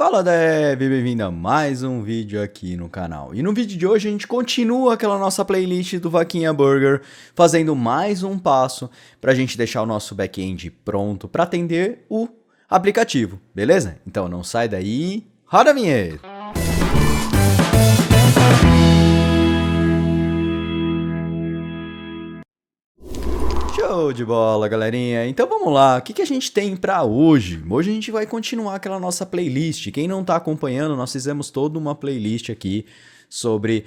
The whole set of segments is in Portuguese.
Fala Dev, bem-vindo a mais um vídeo aqui no canal. E no vídeo de hoje a gente continua aquela nossa playlist do Vaquinha Burger, fazendo mais um passo para a gente deixar o nosso back-end pronto para atender o aplicativo, beleza? Então não sai daí, roda a vinheta! Show de bola, galerinha. Então vamos lá, o que a gente tem pra hoje? Hoje a gente vai continuar aquela nossa playlist. Quem não tá acompanhando, nós fizemos toda uma playlist aqui sobre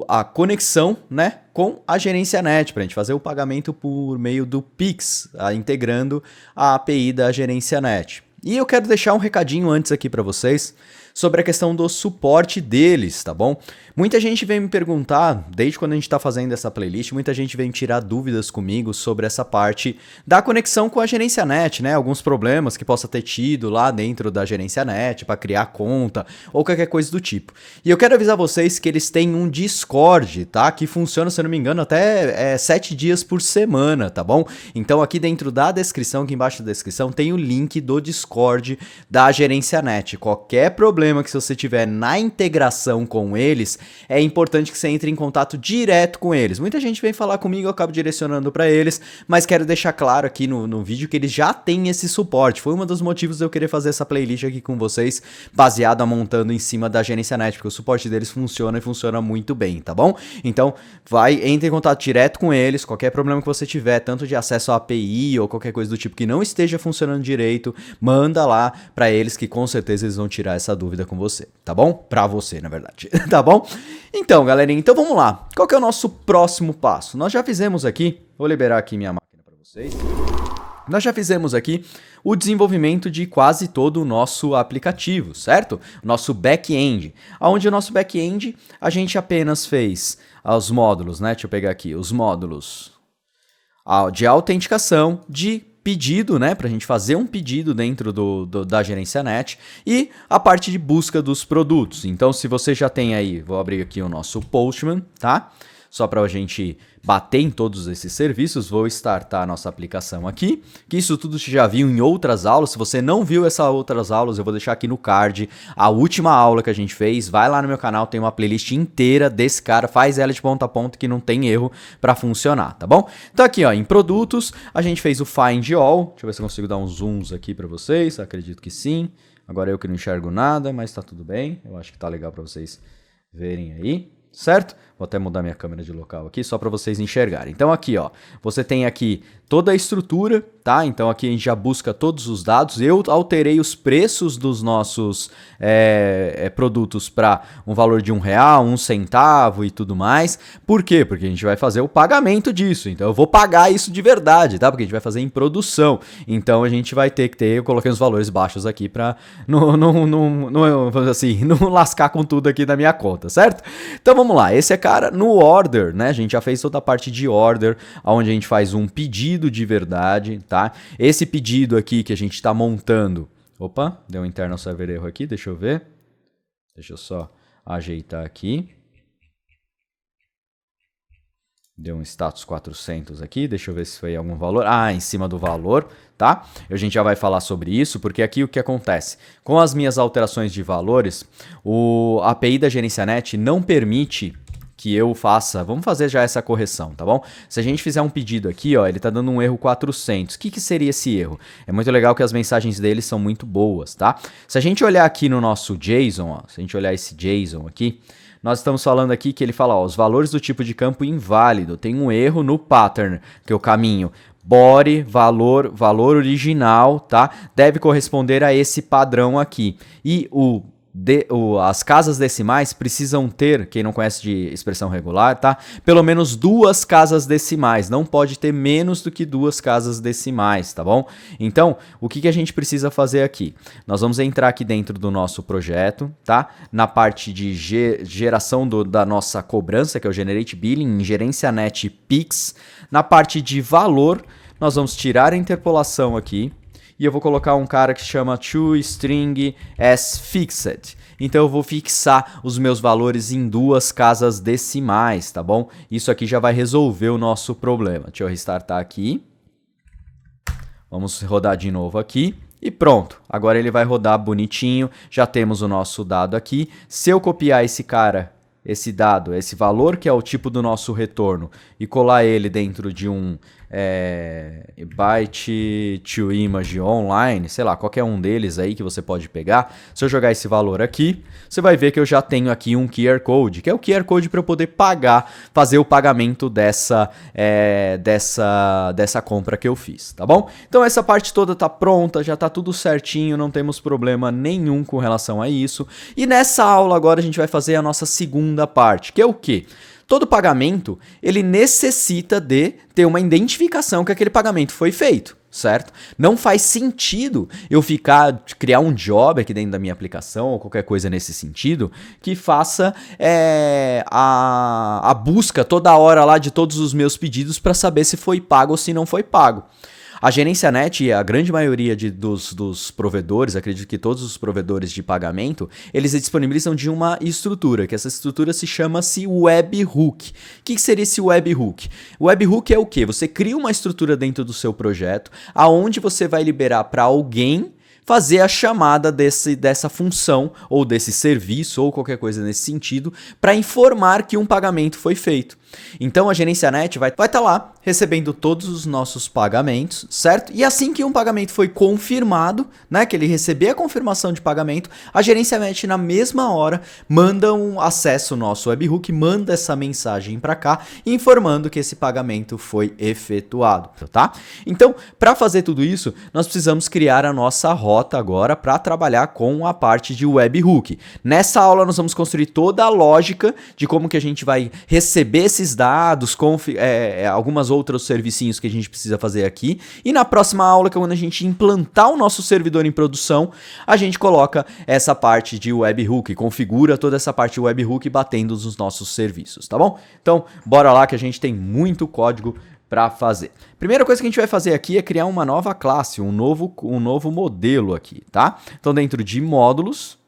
a conexão, né, com a gerência net, pra gente fazer o pagamento por meio do Pix, integrando a API da gerência net. E eu quero deixar um recadinho antes aqui para vocês sobre a questão do suporte deles, tá bom? Muita gente vem me perguntar, desde quando a gente está fazendo essa playlist, muita gente vem tirar dúvidas comigo sobre essa parte da conexão com a gerência net, né? Alguns problemas que possa ter tido lá dentro da gerência net para criar conta ou qualquer coisa do tipo. E eu quero avisar vocês que eles têm um Discord, tá? Que funciona, se eu não me engano, até 7 dias por semana, tá bom? Então aqui dentro da descrição, aqui embaixo da descrição, tem o link do Discord da gerência net. Qualquer problema que se você tiver na integração com eles, é importante que você entre em contato direto com eles. Muita gente vem falar comigo, eu acabo direcionando para eles, mas quero deixar claro aqui no vídeo que eles já têm esse suporte. Foi um dos motivos de eu querer fazer essa playlist aqui com vocês, baseada montando em cima da gerência net, porque o suporte deles funciona e funciona muito bem, tá bom? Então, entre em contato direto com eles, qualquer problema que você tiver, tanto de acesso à API ou qualquer coisa do tipo que não esteja funcionando direito, manda lá para eles que com certeza eles vão tirar essa dúvida com você, tá bom? Pra você, na verdade, tá bom? Então, galerinha, então vamos lá. Qual que é o nosso próximo passo? Nós já fizemos aqui, vou liberar aqui minha máquina para vocês. Nós já fizemos aqui o desenvolvimento de quase todo o nosso aplicativo, certo? O nosso back-end. Onde o nosso back-end, a gente apenas fez os módulos, né? Deixa eu pegar aqui, os módulos de autenticação, de pedido, né, pra gente fazer um pedido dentro da gerência net e a parte de busca dos produtos. Então, se você já tem aí, vou abrir aqui o nosso Postman, tá? Só para a gente bater em todos esses serviços, vou startar a nossa aplicação aqui, que isso tudo você já viu em outras aulas. Se você não viu essas outras aulas, eu vou deixar aqui no card a última aula que a gente fez. Vai lá no meu canal, tem uma playlist inteira desse cara, faz ela de ponta a ponta que não tem erro para funcionar, tá bom? Então aqui, ó, em produtos, a gente fez o Find All. Deixa eu ver se eu consigo dar uns zooms aqui para vocês, acredito que sim. Agora eu que não enxergo nada, mas tá tudo bem. Eu acho que tá legal para vocês verem aí. Certo? Vou até mudar minha câmera de local aqui, só para vocês enxergarem. Então aqui, ó, você tem aqui toda a estrutura, tá? Então aqui a gente já busca todos os dados. Eu alterei os preços dos nossos produtos para um valor de R$1, 1 centavo e tudo mais. Por quê? Porque a gente vai fazer o pagamento disso. Então eu vou pagar isso de verdade, tá? Porque a gente vai fazer em produção. Então a gente vai ter que ter, eu coloquei os valores baixos aqui para não lascar com tudo aqui da minha conta, certo? Então vamos lá, esse é cara no order, né? A gente já fez toda a parte de order, onde a gente faz um pedido de verdade, tá? Esse pedido aqui que a gente está montando. Opa, deu um internal server erro aqui, deixa eu ver. Deixa eu só ajeitar aqui. Deu um status 400 aqui, deixa eu ver se foi algum valor. Em cima do valor, tá? A gente já vai falar sobre isso, porque aqui o que acontece? Com as minhas alterações de valores, a API da gerência net não permite que eu faça, vamos fazer já essa correção, tá bom? Se a gente fizer um pedido aqui, ó, ele tá dando um erro 400. O que seria esse erro? É muito legal que as mensagens deles são muito boas, tá? Se a gente olhar aqui no nosso JSON, ó, se a gente olhar esse JSON aqui, nós estamos falando aqui que ele fala, ó, os valores do tipo de campo inválido, tem um erro no pattern, que é o caminho body, valor original, tá? Deve corresponder a esse padrão aqui. E as casas decimais precisam ter, quem não conhece de expressão regular, tá? Pelo menos 2 casas decimais, não pode ter menos do que 2 casas decimais, tá bom? Então, o que a gente precisa fazer aqui? Nós vamos entrar aqui dentro do nosso projeto, tá? Na parte de geração da nossa cobrança, que é o Generate Billing, em gerência net Pix. Na parte de valor, nós vamos tirar a interpolação aqui. E eu vou colocar um cara que chama toString as fixed. Então eu vou fixar os meus valores em 2 casas decimais, tá bom? Isso aqui já vai resolver o nosso problema. Deixa eu restartar aqui. Vamos rodar de novo aqui. E pronto, agora ele vai rodar bonitinho, já temos o nosso dado aqui. Se eu copiar esse dado, esse valor que é o tipo do nosso retorno, e colar ele dentro de um byte to image online, sei lá, qualquer um deles aí que você pode pegar, se eu jogar esse valor aqui, você vai ver que eu já tenho aqui um QR Code, que é o QR Code para eu poder fazer o pagamento dessa compra que eu fiz, tá bom? Então essa parte toda tá pronta, já tá tudo certinho, não temos problema nenhum com relação a isso. E nessa aula agora a gente vai fazer a nossa segunda parte, que é o quê? Todo pagamento, ele necessita de ter uma identificação que aquele pagamento foi feito, certo? Não faz sentido eu criar um job aqui dentro da minha aplicação ou qualquer coisa nesse sentido que faça a busca toda hora lá de todos os meus pedidos para saber se foi pago ou se não foi pago. A Gerência Net, a grande maioria dos provedores, acredito que todos os provedores de pagamento, eles disponibilizam de uma estrutura, que essa estrutura se chama-se Webhook. O que seria esse Webhook? O Webhook é o quê? Você cria uma estrutura dentro do seu projeto, aonde você vai liberar para alguém fazer a chamada dessa função ou desse serviço ou qualquer coisa nesse sentido para informar que um pagamento foi feito. Então a Gerência Net vai estar lá recebendo todos os nossos pagamentos, certo? E assim que um pagamento foi confirmado, né, que ele receber a confirmação de pagamento, a Gerência Net na mesma hora manda um acesso ao nosso webhook, manda essa mensagem para cá informando que esse pagamento foi efetuado, tá? Então, para fazer tudo isso, nós precisamos criar a nossa rota agora para trabalhar com a parte de webhook. Nessa aula nós vamos construir toda a lógica de como que a gente vai receber esses dados, algumas outros servicinhos que a gente precisa fazer aqui. E na próxima aula, que é quando a gente implantar o nosso servidor em produção, a gente coloca essa parte de webhook, configura toda essa parte de webhook batendo nos nossos serviços, tá bom? Então, bora lá que a gente tem muito código para fazer. Primeira coisa que a gente vai fazer aqui é criar uma nova classe, um novo modelo aqui, tá? Então, dentro de módulos,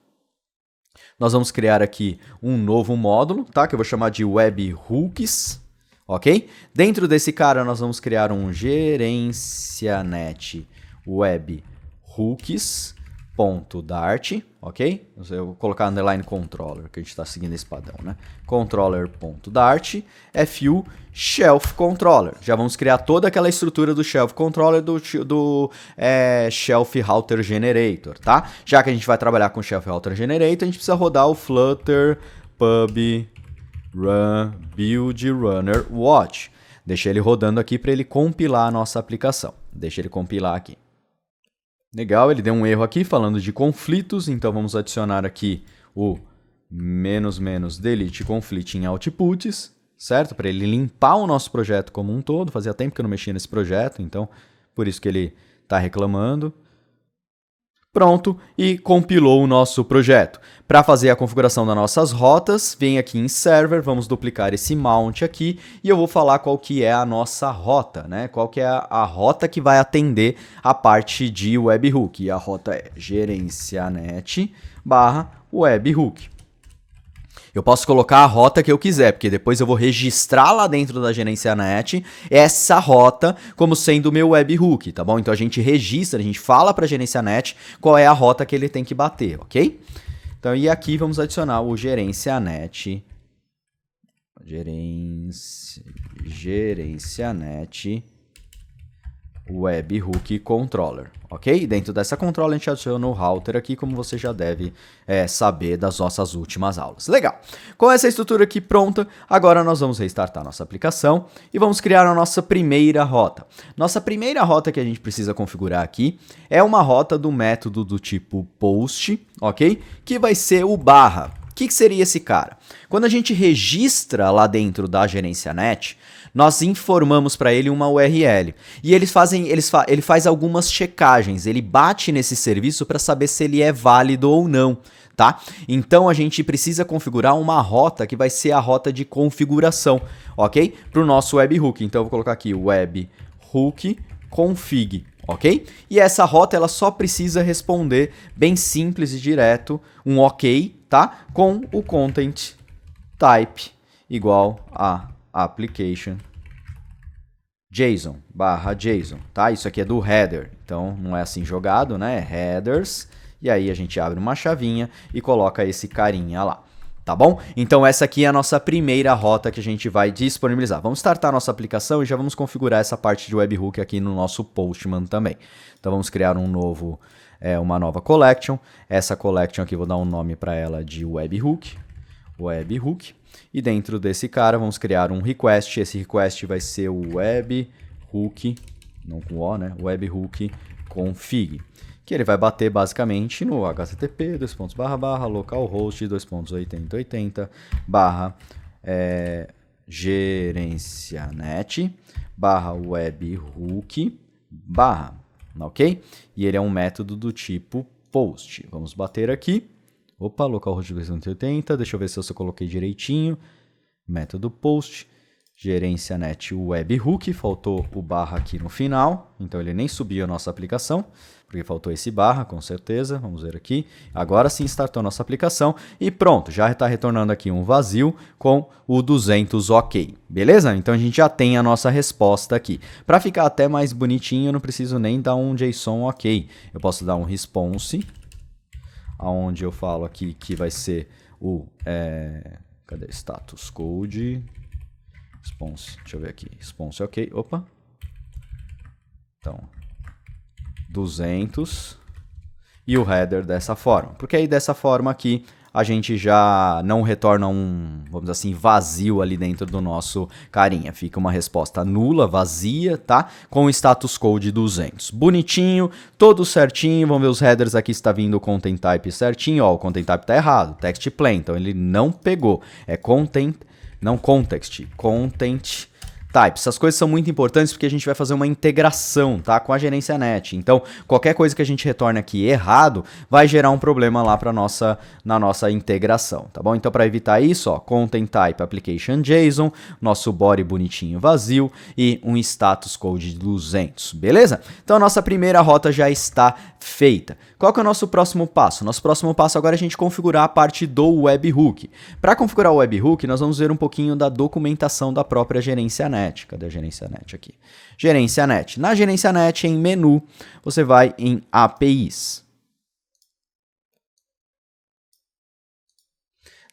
nós vamos criar aqui um novo módulo, tá? Que eu vou chamar de webhooks, ok? Dentro desse cara, nós vamos criar um gerencianet webhooks.dart, ok? Eu vou colocar underline controller, que a gente está seguindo esse padrão, né? Controller.dart, fu shelf controller. Já vamos criar toda aquela estrutura do shelf controller do shelf router generator, tá? Já que a gente vai trabalhar com shelf router generator, a gente precisa rodar o flutter pub run build runner watch. Deixa ele rodando aqui para ele compilar a nossa aplicação. Deixa ele compilar aqui. Legal, ele deu um erro aqui falando de conflitos, então vamos adicionar aqui o -delete conflict em outputs, certo? Para ele limpar o nosso projeto como um todo. Fazia tempo que eu não mexia nesse projeto, então por isso que ele está reclamando. Pronto, e compilou o nosso projeto. Para fazer a configuração das nossas rotas, vem aqui em Server, vamos duplicar esse mount aqui e eu vou falar qual que é a nossa rota, né? Qual que é a rota que vai atender a parte de webhook. E a rota é gerencianet/webhook. Eu posso colocar a rota que eu quiser, porque depois eu vou registrar lá dentro da Gerencianet essa rota como sendo o meu webhook, tá bom? Então a gente registra, a gente fala para a Gerencianet qual é a rota que ele tem que bater, ok? Então, e aqui vamos adicionar o Gerencianet webhook controller, ok? Dentro dessa controller a gente adiciona o router aqui, como você já deve saber das nossas últimas aulas. Legal! Com essa estrutura aqui pronta, agora nós vamos restartar nossa aplicação e vamos criar a nossa primeira rota. Nossa primeira rota que a gente precisa configurar aqui é uma rota do método do tipo post, ok? Que vai ser o barra. O que seria esse cara? Quando a gente registra lá dentro da Gerencianet, nós informamos para ele uma URL. E ele faz algumas checagens, ele bate nesse serviço para saber se ele é válido ou não, tá? Então a gente precisa configurar uma rota que vai ser a rota de configuração, ok? Para o nosso webhook. Então eu vou colocar aqui webhook config, ok? E essa rota ela só precisa responder bem simples e direto um ok, tá? Com o content type igual a application JSON, barra JSON, tá? Isso aqui é do header, então não é assim jogado, né? É headers, e aí a gente abre uma chavinha e coloca esse carinha lá, tá bom? Então essa aqui é a nossa primeira rota que a gente vai disponibilizar. Vamos startar a nossa aplicação e já vamos configurar essa parte de webhook aqui no nosso Postman também. Então vamos criar uma nova collection. Essa collection aqui vou dar um nome para ela de webhook. E dentro desse cara vamos criar um request. Esse request vai ser o webhook, não com O, né? Webhook config. Que ele vai bater basicamente no http localhost 2.8080 gerencianet webhook ok? E ele é um método do tipo post. Vamos bater aqui. Opa, localhost 280, deixa eu ver se eu coloquei direitinho. Método post, gerencianet webhook, faltou o barra aqui no final, então ele nem subiu a nossa aplicação, porque faltou esse barra, com certeza. Vamos ver aqui. Agora sim startou a nossa aplicação e pronto, já está retornando aqui um vazio com o 200 ok. Beleza? Então a gente já tem a nossa resposta aqui. Para ficar até mais bonitinho, eu não preciso nem dar um JSON ok. Eu posso dar um response, onde eu falo aqui que vai ser o cadê? Status code response, deixa eu ver aqui, response ok, opa, então 200 e o header dessa forma, porque aí dessa forma aqui a gente já não retorna vamos dizer assim, vazio ali dentro do nosso carinha. Fica uma resposta nula, vazia, tá? Com o status code 200. Bonitinho, todo certinho. Vamos ver os headers aqui, está vindo o content type certinho. Ó, o content type tá errado, text plain, então ele não pegou. É content, não context, content type. Essas coisas são muito importantes porque a gente vai fazer uma integração, tá, com a gerencianet. Então, qualquer coisa que a gente retorne aqui errado vai gerar um problema lá na nossa integração, tá bom? Então, para evitar isso, ó, content type application JSON, nosso body bonitinho vazio e um status code de 200, beleza? Então, a nossa primeira rota já está feita. Qual que é o nosso próximo passo? Nosso próximo passo agora é a gente configurar a parte do webhook. Para configurar o webhook, nós vamos ver um pouquinho da documentação da própria gerencianet. Cadê a gerencianet aqui? Gerencianet. Na gerencianet, em menu, você vai em APIs.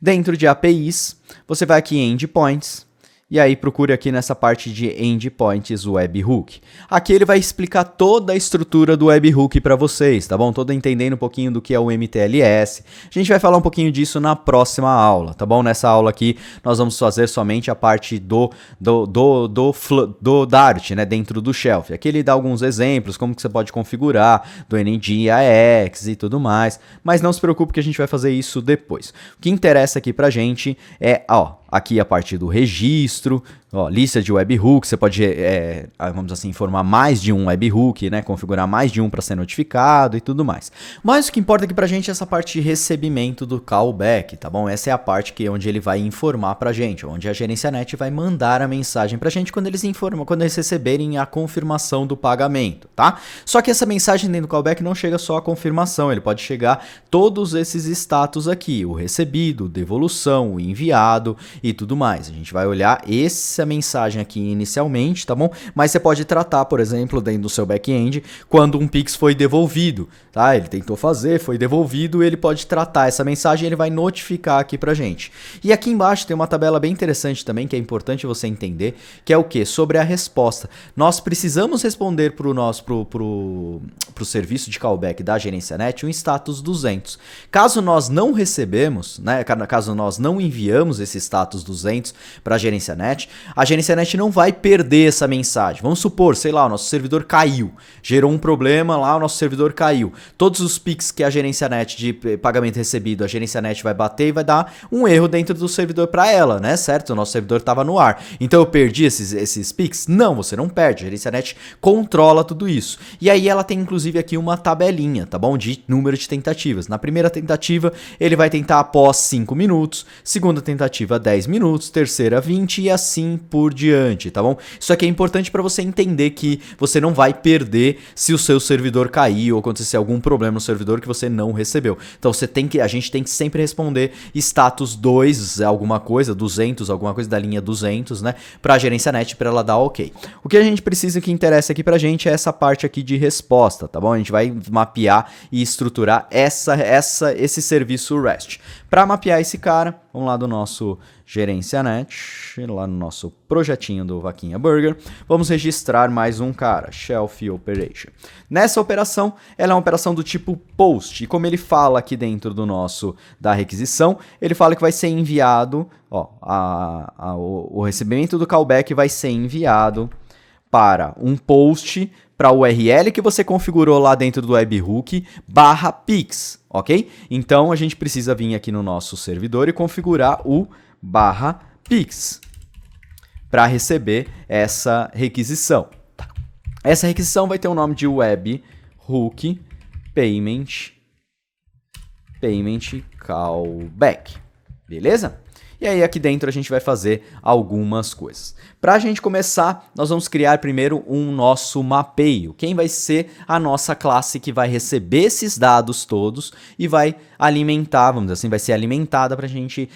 Dentro de APIs, você vai aqui em Endpoints. E aí procure aqui nessa parte de Endpoints Webhook. Aqui ele vai explicar toda a estrutura do webhook para vocês, tá bom? Todo entendendo um pouquinho do que é o MTLS. A gente vai falar um pouquinho disso na próxima aula, tá bom? Nessa aula aqui nós vamos fazer somente a parte do Dart, né? Dentro do Shelf. Aqui ele dá alguns exemplos, como que você pode configurar, do NGIX e tudo mais. Mas não se preocupe que a gente vai fazer isso depois. O que interessa aqui pra gente é, ó, aqui a parte do registro, ó, lista de webhooks, você pode, vamos assim, informar mais de um webhook, né, configurar mais de um para ser notificado e tudo mais. Mas o que importa aqui pra gente é essa parte de recebimento do callback, tá bom? Essa é a parte onde ele vai informar pra gente, onde a gerencianet vai mandar a mensagem pra gente quando eles receberem a confirmação do pagamento, tá? Só que essa mensagem dentro do callback não chega só a confirmação, ele pode chegar todos esses status aqui, o recebido, devolução, o enviado e tudo mais. A gente vai olhar essa mensagem aqui inicialmente, tá bom? Mas você pode tratar, por exemplo, dentro do seu back-end, quando um Pix foi devolvido, tá? Ele tentou fazer, foi devolvido, ele pode tratar essa mensagem e ele vai notificar aqui pra gente. E aqui embaixo tem uma tabela bem interessante também, que é importante você entender, que é o que? Sobre a resposta. Nós precisamos responder pro serviço de callback da gerencianet um status 200. Caso nós não recebemos, né? Caso nós não enviamos esse status 200 para a gerencianet não vai perder essa mensagem. Vamos supor, sei lá, o nosso servidor caiu, gerou um problema lá, o nosso servidor caiu. Todos os Pix que a gerencianet de pagamento recebido, a gerencianet vai bater e vai dar um erro dentro do servidor para ela, né? Certo? O nosso servidor estava no ar. Então eu perdi esses Pix? Não, você não perde. A gerencianet controla tudo isso. E aí ela tem inclusive aqui uma tabelinha, tá bom? De número de tentativas. Na primeira tentativa, ele vai tentar após 5 minutos, segunda tentativa 10 10 minutos, terceira 20 e assim por diante, tá bom? Isso aqui é importante para você entender que você não vai perder se o seu servidor cair ou acontecer algum problema no servidor que você não recebeu. Então a gente tem que sempre responder status 2, alguma coisa, 200, alguma coisa da linha 200, né? Para a gerência net para ela dar ok. O que a gente precisa, que interessa aqui pra gente é essa parte aqui de resposta, tá bom? A gente vai mapear e estruturar esse serviço REST. Para mapear esse cara, vamos lá do nosso gerência net, lá no nosso projetinho do Vaquinha Burger, vamos registrar mais um cara, Shelf Operation. Nessa operação, ela é uma operação do tipo POST, e como ele fala aqui dentro da requisição, ele fala que vai ser enviado, ó, o recebimento do callback vai ser enviado para um post para o URL que você configurou lá dentro do webhook /pix, ok? Então a gente precisa vir aqui no nosso servidor e configurar o /pix para receber essa requisição. Essa requisição vai ter o nome de webhook payment callback, beleza? E aí aqui dentro a gente vai fazer algumas coisas. Para a gente começar, nós vamos criar primeiro um nosso mapeio. Quem vai ser a nossa classe que vai receber esses dados todos e vai alimentar, vamos dizer assim, vai ser alimentada para a gente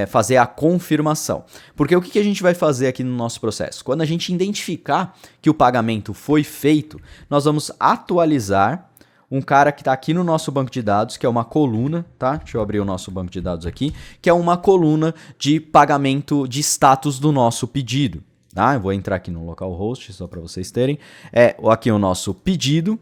fazer a confirmação. Porque o que a gente vai fazer aqui no nosso processo? Quando a gente identificar que o pagamento foi feito, nós vamos atualizar um cara que está aqui no nosso banco de dados, que é uma coluna, tá? Deixa eu abrir o nosso banco de dados aqui, que é uma coluna de pagamento de status do nosso pedido, tá? Eu vou entrar aqui no localhost, só para vocês terem. Aqui o nosso pedido.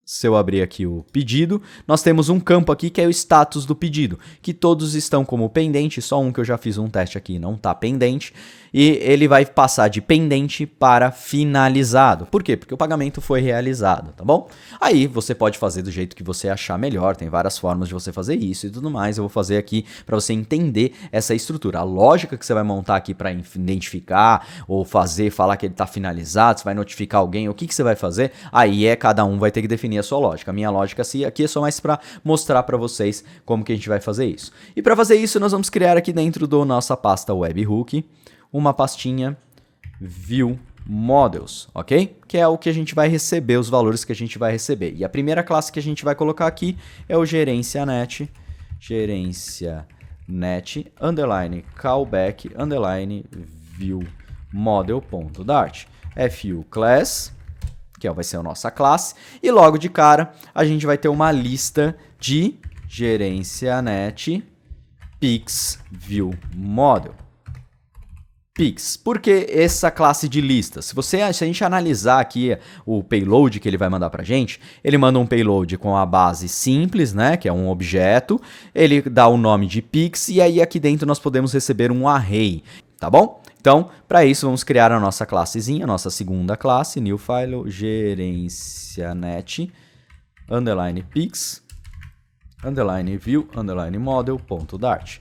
Se eu abrir aqui o pedido, nós temos um campo aqui que é o status do pedido, que todos estão como pendente, só um que eu já fiz um teste aqui não está pendente, e ele vai passar de pendente para finalizado. Por quê? Porque o pagamento foi realizado, tá bom? Aí você pode fazer do jeito que você achar melhor, tem várias formas de você fazer isso e tudo mais. Eu vou fazer aqui para você entender essa estrutura, a lógica que você vai montar aqui para identificar ou falar que ele está finalizado, você vai notificar alguém, o que você vai fazer, aí cada um vai ter que definir a sua lógica. A minha lógica aqui é só mais para mostrar para vocês como que a gente vai fazer isso. E para fazer isso, nós vamos criar aqui dentro da nossa pasta webhook uma pastinha view models, ok? Que é o que a gente vai receber, os valores que a gente vai receber. E a primeira classe que a gente vai colocar aqui é o gerência net underline callback underline view model.dart fu class, que vai ser a nossa classe, e logo de cara a gente vai ter uma lista de gerência net pix view model. Pix. Por que essa classe de lista? Se a gente analisar aqui o payload que ele vai mandar pra gente, ele manda um payload com a base simples, né, que é um objeto, ele dá o nome de Pix e aí aqui dentro nós podemos receber um array, tá bom? Então, para isso vamos criar a nossa classezinha, a nossa segunda classe, new file gerência net underline pix underline view underline model.dart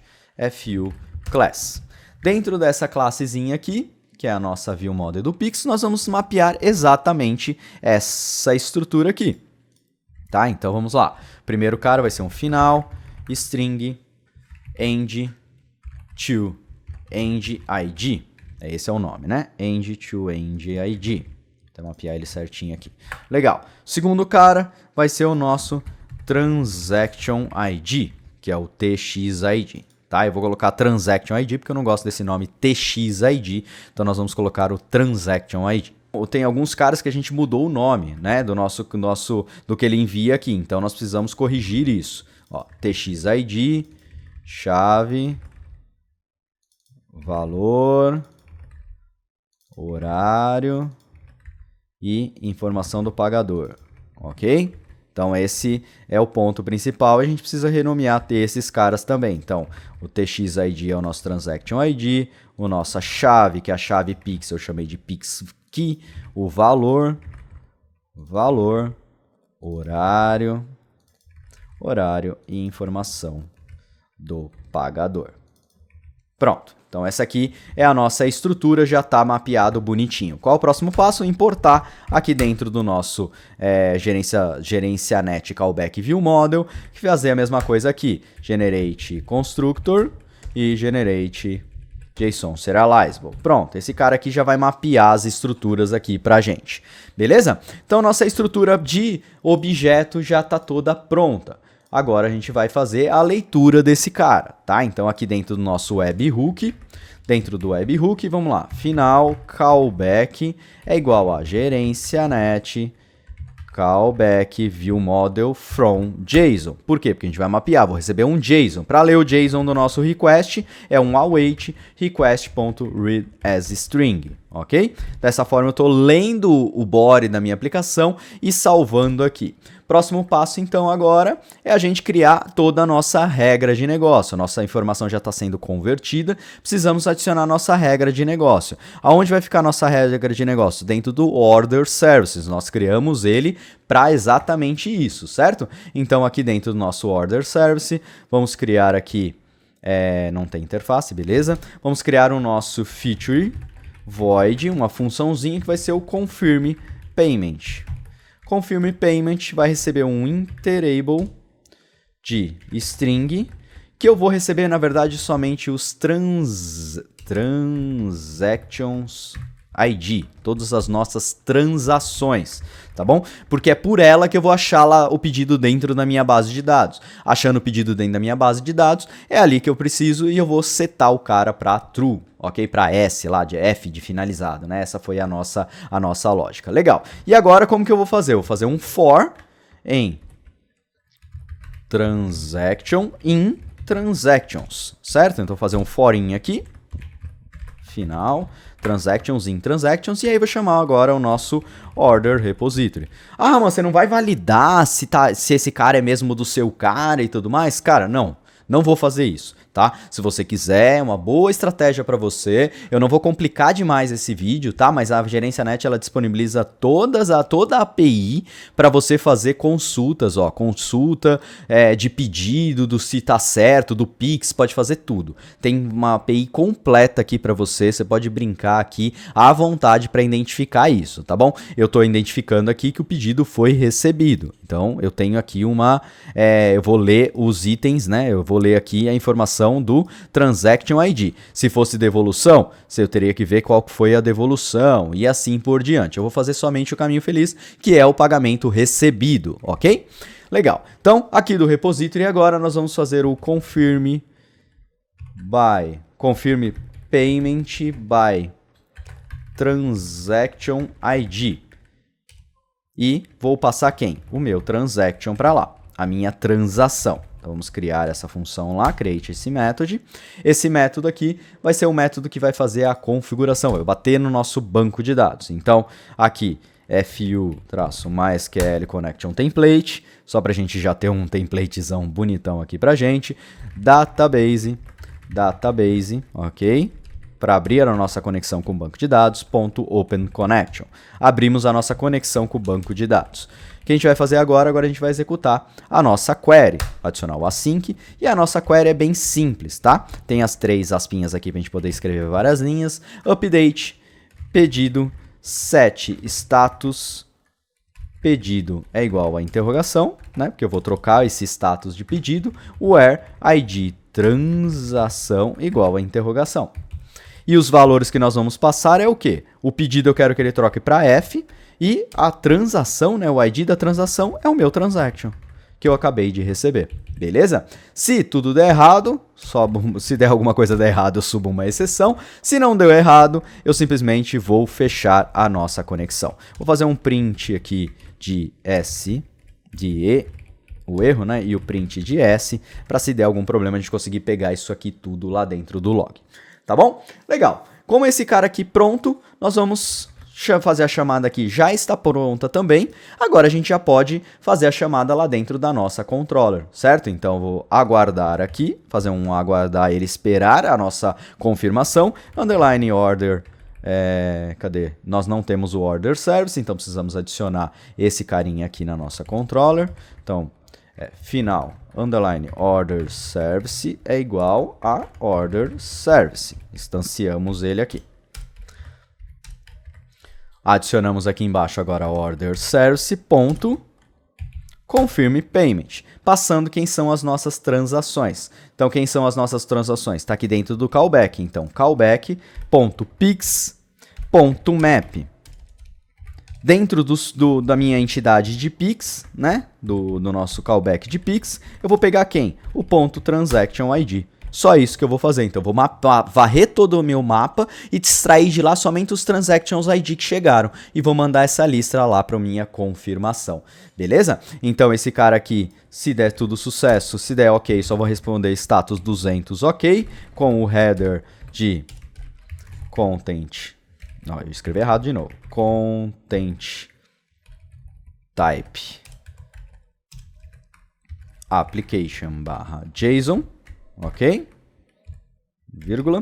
fu class. Dentro dessa classezinha aqui, que é a nossa view model do Pix, nós vamos mapear exatamente essa estrutura aqui, tá? Então vamos lá. Primeiro cara vai ser um final, string, end to end id. Esse é o nome, né? End to end id. Então mapear ele certinho aqui. Legal. Segundo cara vai ser o nosso transaction id, que é o txid. Tá, eu vou colocar Transaction ID porque eu não gosto desse nome TXID, então nós vamos colocar o Transaction ID. Tem alguns caras que a gente mudou o nome, né, do que ele envia aqui, então nós precisamos corrigir isso. Ó, TXID, chave, valor, horário e informação do pagador, ok? Então esse é o ponto principal, a gente precisa renomear esses caras também. Então o TXID é o nosso Transaction ID, a nossa chave, que é a chave Pix, eu chamei de Pix Key, o valor, horário e informação do pagador. Pronto. Então essa aqui é a nossa estrutura, já está mapeado bonitinho. Qual é o próximo passo? Importar aqui dentro do nosso gerência net callback view model, que fazer a mesma coisa aqui. Generate constructor, e generate JSON serializable. Pronto, esse cara aqui já vai mapear as estruturas aqui pra gente, beleza? Então nossa estrutura de objeto já tá toda pronta. Agora a gente vai fazer a leitura desse cara, tá? Então aqui dentro do nosso webhook, vamos lá, final callback é igual a gerência net callback view model from JSON. Por quê? Porque a gente vai mapear, vou receber um JSON. Para ler o JSON do nosso request, é um await request.readAsString, ok? Dessa forma eu estou lendo o body da minha aplicação e salvando aqui. Próximo passo, então, agora é a gente criar toda a nossa regra de negócio. Nossa informação já está sendo convertida, precisamos adicionar a nossa regra de negócio. Aonde vai ficar a nossa regra de negócio? Dentro do Order Services. Nós criamos ele para exatamente isso, certo? Então, aqui dentro do nosso Order Service, vamos criar aqui, não tem interface, beleza? Vamos criar o nosso feature void, uma funçãozinha que vai ser o confirm payment. Confirm payment vai receber um interable de string, que eu vou receber, na verdade, somente os transactions ID, todas as nossas transações, tá bom? Porque é por ela que eu vou achar lá o pedido dentro da minha base de dados. Achando o pedido dentro da minha base de dados, é ali que eu preciso e eu vou setar o cara para true, ok? Para S lá, de F de finalizado, né? Essa foi a nossa lógica. Legal. E agora como que eu vou fazer? Eu vou fazer um for em transaction in transactions, certo? Então vou fazer um for in aqui, final, transactions in transactions, e aí vou chamar agora o nosso order repository. Ah, mas você não vai validar se esse cara é mesmo do seu cara e tudo mais? Cara, não vou fazer isso, tá? Se você quiser, uma boa estratégia para você. Eu não vou complicar demais esse vídeo, tá? Mas a Gerência Net, ela disponibiliza toda a API para você fazer consultas, ó. Consulta de pedido, do se tá certo, do Pix, pode fazer tudo. Tem uma API completa aqui para você. Você pode brincar aqui à vontade para identificar isso, tá bom? Eu tô identificando aqui que o pedido foi recebido. Então, eu tenho aqui eu vou ler os itens, né? Eu vou ler aqui a informação do Transaction ID. Se fosse devolução, eu teria que ver qual foi a devolução e assim por diante. Eu vou fazer somente o caminho feliz, que é o pagamento recebido, ok? Legal. Então, aqui do repository agora nós vamos fazer o confirm payment by transaction ID. E vou passar quem? O meu transaction para lá, a minha transação. Então vamos criar essa função lá, create esse método. Esse método aqui vai ser o método que vai fazer a configuração, vai bater no nosso banco de dados. Então aqui fu-mysql connection template, só para a gente já ter um templatezão bonitão aqui para gente. Database, ok? Para abrir a nossa conexão com o banco de dados, .openConnection. Abrimos a nossa conexão com o banco de dados. O que a gente vai fazer agora? Agora a gente vai executar a nossa query, adicionar o async, e a nossa query é bem simples, tá? Tem as 3 aspinhas aqui para a gente poder escrever várias linhas. Update, pedido, set status, pedido é igual a interrogação, né? Porque eu vou trocar esse status de pedido, where id transação igual a interrogação. E os valores que nós vamos passar é o quê? O pedido eu quero que ele troque para F e a transação, né, o ID da transação é o meu transaction que eu acabei de receber. Beleza? Se tudo der errado, se der alguma coisa der errado, eu subo uma exceção. Se não deu errado, eu simplesmente vou fechar a nossa conexão. Vou fazer um print aqui de S, de E, o erro, né, e o print de S, para se der algum problema a gente conseguir pegar isso aqui tudo lá dentro do log. Tá bom? Legal. Como esse cara aqui pronto, nós vamos fazer a chamada aqui, já está pronta também. Agora a gente já pode fazer a chamada lá dentro da nossa controller, certo? Então eu vou aguardar aqui, fazer um aguardar ele esperar a nossa confirmação. Underline order, cadê? Nós não temos o order service, então precisamos adicionar esse carinha aqui na nossa controller. Então, final, underline order service é igual a order service. Instanciamos ele aqui. Adicionamos aqui embaixo agora order service ponto confirm payment, passando quem são as nossas transações. Então, quem são as nossas transações? Está aqui dentro do callback. Então, callback.pix.map. Dentro da minha entidade de Pix, né? Do nosso callback de Pix, eu vou pegar quem? O ponto transaction ID. Só isso que eu vou fazer. Então, eu vou varrer todo o meu mapa e extrair de lá somente os transactions ID que chegaram. E vou mandar essa lista lá para minha confirmação. Beleza? Então, esse cara aqui, se der tudo sucesso, se der ok, só vou responder status 200 ok, com o header de content. Não, eu escrevi errado de novo. Content type application/JSON. Ok? Vírgula.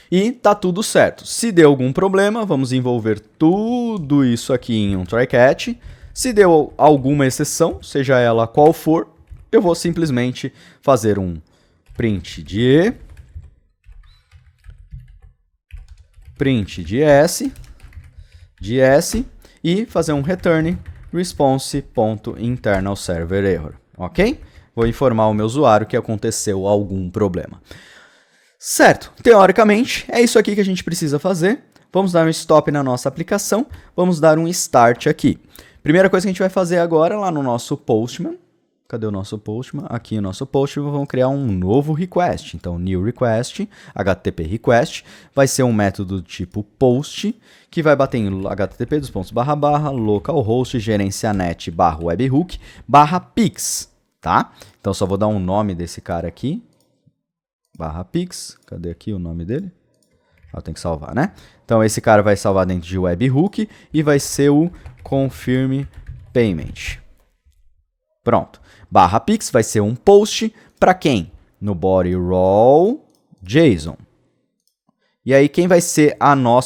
E tá tudo certo. Se deu algum problema, vamos envolver tudo isso aqui em um try-catch. Se deu alguma exceção, seja ela qual for, eu vou simplesmente fazer um print de S e fazer um return response.internalServerError. Ok? Vou informar o meu usuário que aconteceu algum problema. Certo, teoricamente é isso aqui que a gente precisa fazer. Vamos dar um stop na nossa aplicação, vamos dar um start aqui. Primeira coisa que a gente vai fazer agora lá no nosso Postman. Cadê o nosso Postman? Aqui o nosso Postman, vamos criar um novo request. Então, new request, HTTP request, vai ser um método tipo post, que vai bater em http localhost gerencianet /webhook /pix, tá? Então, só vou dar um nome desse cara aqui, /pix, cadê aqui o nome dele? Ah, tem que salvar, né? Então, esse cara vai salvar dentro de webhook e vai ser o confirm payment. Pronto. /pix vai ser um post para quem? No body role JSON. E aí, quem vai ser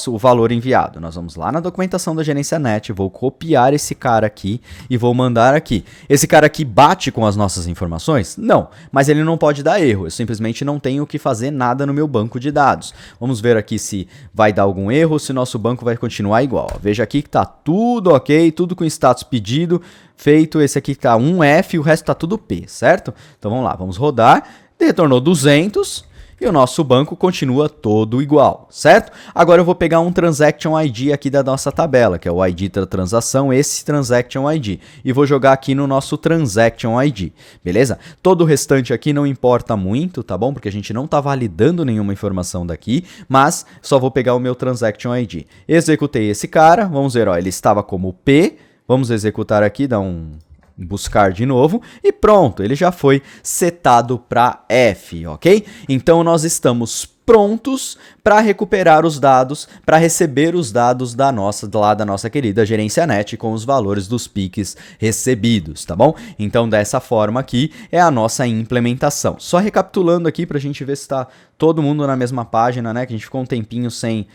o valor enviado? Nós vamos lá na documentação da GerenciaNet, vou copiar esse cara aqui e vou mandar aqui. Esse cara aqui bate com as nossas informações? Não, mas ele não pode dar erro. Eu simplesmente não tenho que fazer nada no meu banco de dados. Vamos ver aqui se vai dar algum erro ou se nosso banco vai continuar igual. Veja aqui que está tudo ok, tudo com status pedido, feito. Esse aqui está 1F e o resto está tudo P, certo? Então vamos lá, vamos rodar. Retornou 200. E o nosso banco continua todo igual, certo? Agora eu vou pegar um Transaction ID aqui da nossa tabela, que é o ID da transação, esse Transaction ID. E vou jogar aqui no nosso Transaction ID, beleza? Todo o restante aqui não importa muito, tá bom? Porque a gente não está validando nenhuma informação daqui, mas só vou pegar o meu Transaction ID. Executei esse cara, vamos ver, ó, ele estava como P, vamos executar aqui, dar um... buscar de novo e pronto, ele já foi setado para F, ok? Então nós estamos prontos para recuperar os dados, para receber os dados da nossa querida GerenciaNet com os valores dos PICs recebidos, tá bom? Então dessa forma aqui é a nossa implementação. Só recapitulando aqui para a gente ver se está todo mundo na mesma página, né? Que a gente ficou um tempinho sem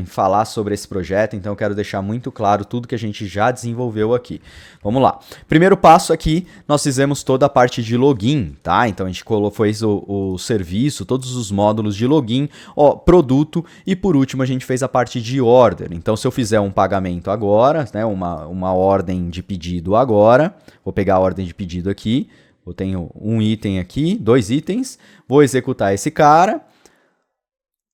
falar sobre esse projeto, então eu quero deixar muito claro tudo que a gente já desenvolveu aqui. Vamos lá. Primeiro passo aqui, nós fizemos toda a parte de login, tá? Então a gente fez o serviço, todos os módulos de login, produto e por último a gente fez a parte de order. Então se eu fizer um pagamento agora, né, uma ordem de pedido agora, vou pegar a ordem de pedido aqui, eu tenho um item aqui, 2 itens, vou executar esse cara,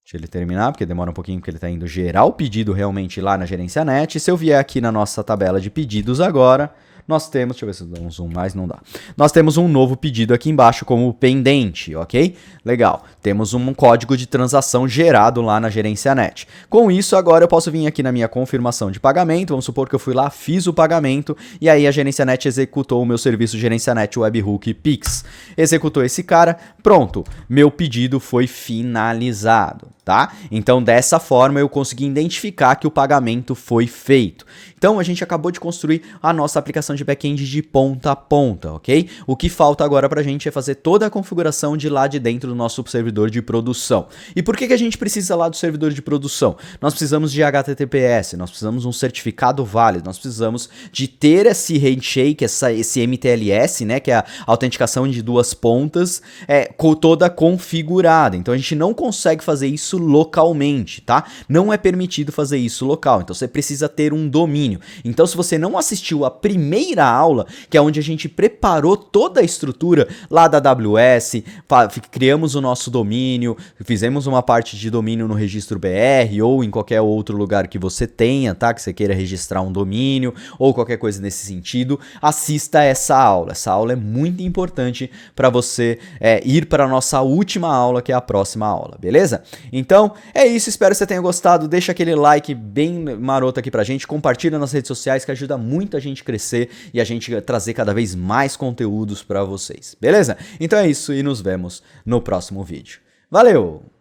deixa ele terminar porque demora um pouquinho porque ele está indo gerar o pedido realmente lá na GerenciaNet. Se eu vier aqui na nossa tabela de pedidos agora, nós temos, deixa eu ver se dá um zoom mais, não dá. Nós temos um novo pedido aqui embaixo como pendente, ok? Legal. Temos um código de transação gerado lá na GerenciaNet. Com isso, agora eu posso vir aqui na minha confirmação de pagamento, vamos supor que eu fui lá, fiz o pagamento, e aí a GerenciaNet executou o meu serviço GerenciaNet Webhook Pix. Executou esse cara, pronto, meu pedido foi finalizado, tá? Então, dessa forma, eu consegui identificar que o pagamento foi feito. Então, a gente acabou de construir a nossa aplicação de back-end de ponta a ponta, ok? O que falta agora pra gente é fazer toda a configuração de lá de dentro do nosso servidor de produção. E por que a gente precisa lá do servidor de produção? Nós precisamos de HTTPS, nós precisamos de um certificado válido, nós precisamos de ter esse handshake, esse MTLS, né, que é a autenticação de 2 pontas, toda configurada. Então, a gente não consegue fazer isso localmente, tá? Não é permitido fazer isso local, então você precisa ter um domínio. Então, se você não assistiu a primeira primeira aula, que é onde a gente preparou toda a estrutura lá da AWS, criamos o nosso domínio, fizemos uma parte de domínio no registro BR ou em qualquer outro lugar que você tenha, tá? Que você queira registrar um domínio ou qualquer coisa nesse sentido, assista essa aula. Essa aula é muito importante para você ir para a nossa última aula, que é a próxima aula, beleza? Então, é isso, espero que você tenha gostado, deixa aquele like bem maroto aqui pra gente, compartilha nas redes sociais que ajuda muito a gente crescer e a gente trazer cada vez mais conteúdos para vocês, beleza? Então é isso e nos vemos no próximo vídeo. Valeu!